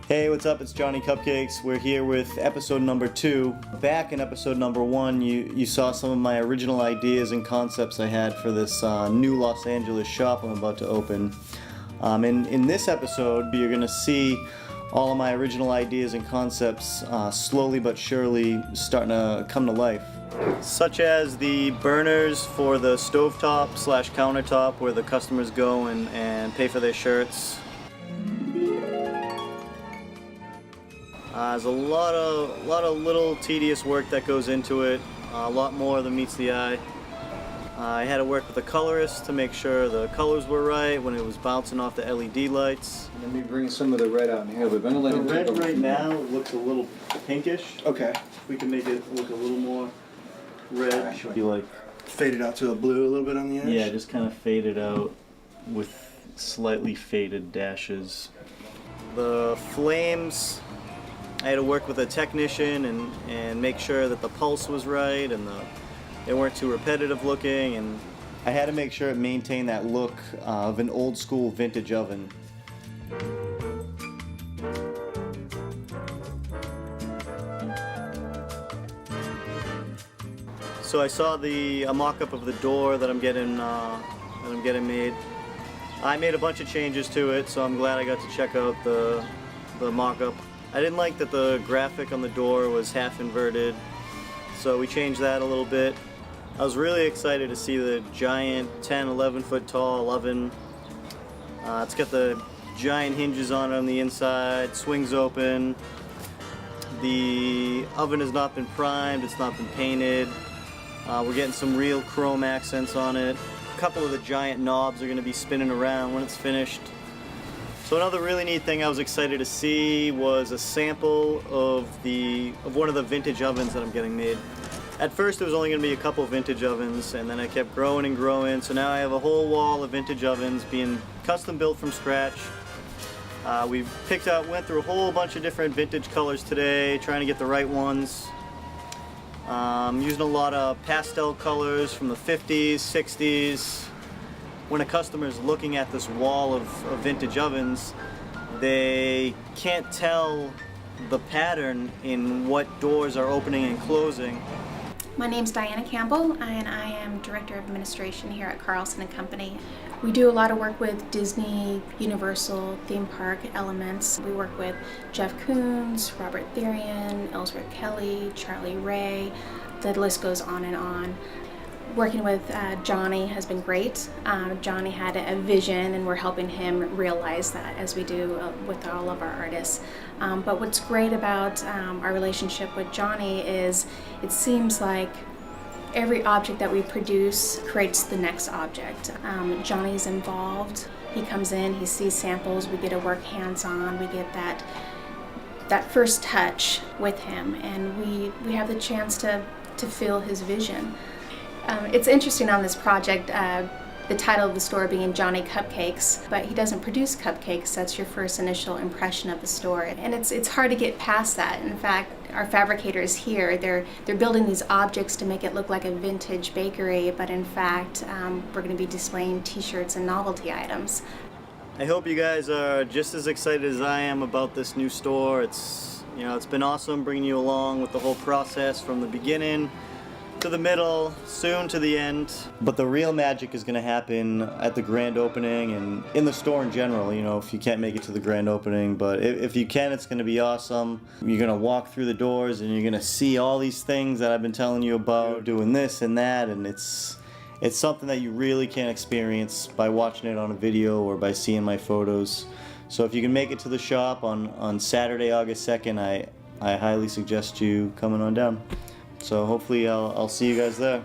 Hey, what's up? It's Johnny Cupcakes. We're here with episode number 2. Back in episode number 1, you saw some of my original ideas and concepts I had for this new Los Angeles shop I'm about to open. In this episode, you're going to see all of my original ideas and concepts slowly but surely starting to come to life. Such as the burners for the stovetop / countertop where the customers go and pay for their shirts. There's a lot of little tedious work that goes into it, a lot more than meets the eye. I had to work with a colorist to make sure the colors were right when it was bouncing off the LED lights. Let me bring some of the red out in here. We're going to let The it red right now looks a little pinkish. Okay. We can make it look a little more red. You like fade it out to a blue a little bit on the edge? Yeah, just kind of fade it out with slightly faded dashes. The flames, I had to work with a technician and make sure that the pulse was right and they weren't too repetitive looking, and I had to make sure it maintained that look of an old school vintage oven. So I saw a mock-up of the door that I'm getting made. I made a bunch of changes to it, so I'm glad I got to check out the mock-up. I didn't like that the graphic on the door was half inverted, so we changed that a little bit. I was really excited to see the giant 10, 11 foot tall oven. It's got the giant hinges on it on the inside, swings open. The oven has not been primed, it's not been painted. We're getting some real chrome accents on it. A couple of the giant knobs are going to be spinning around when it's finished. So another really neat thing I was excited to see was a sample of one of the vintage ovens that I'm getting made. At first it was only going to be a couple vintage ovens, and then I kept growing and growing, so now I have a whole wall of vintage ovens being custom built from scratch. We've went through a whole bunch of different vintage colors today, trying to get the right ones. Using a lot of pastel colors from the 50s, 60s. When a customer is looking at this wall of vintage ovens, they can't tell the pattern in what doors are opening and closing. My name's Diana Campbell, and I am Director of Administration here at Carlson & Company. We do a lot of work with Disney, Universal, theme park elements. We work with Jeff Koons, Robert Therian, Ellsworth Kelly, Charlie Ray. The list goes on and on. Working with Johnny has been great. Johnny had a vision, and we're helping him realize that, as we do with all of our artists. But what's great about our relationship with Johnny is it seems like every object that we produce creates the next object. Johnny's involved. He comes in, he sees samples, we get to work hands-on, we get that first touch with him, and we have the chance to feel his vision. It's interesting on this project, the title of the store being Johnny Cupcakes, but he doesn't produce cupcakes. That's your first initial impression of the store, and it's hard to get past that. In fact, our fabricators here, they're building these objects to make it look like a vintage bakery, but in fact, we're going to be displaying t-shirts and novelty items. I hope you guys are just as excited as I am about this new store. It's been awesome bringing you along with the whole process from the beginning to the middle, soon to the end. But the real magic is going to happen at the grand opening and in the store in general, if you can't make it to the grand opening. But if you can, it's going to be awesome. You're going to walk through the doors and you're going to see all these things that I've been telling you about, doing this and that, and it's something that you really can't experience by watching it on a video or by seeing my photos. So if you can make it to the shop on Saturday, August 2nd, I highly suggest you coming on down. So hopefully I'll see you guys there.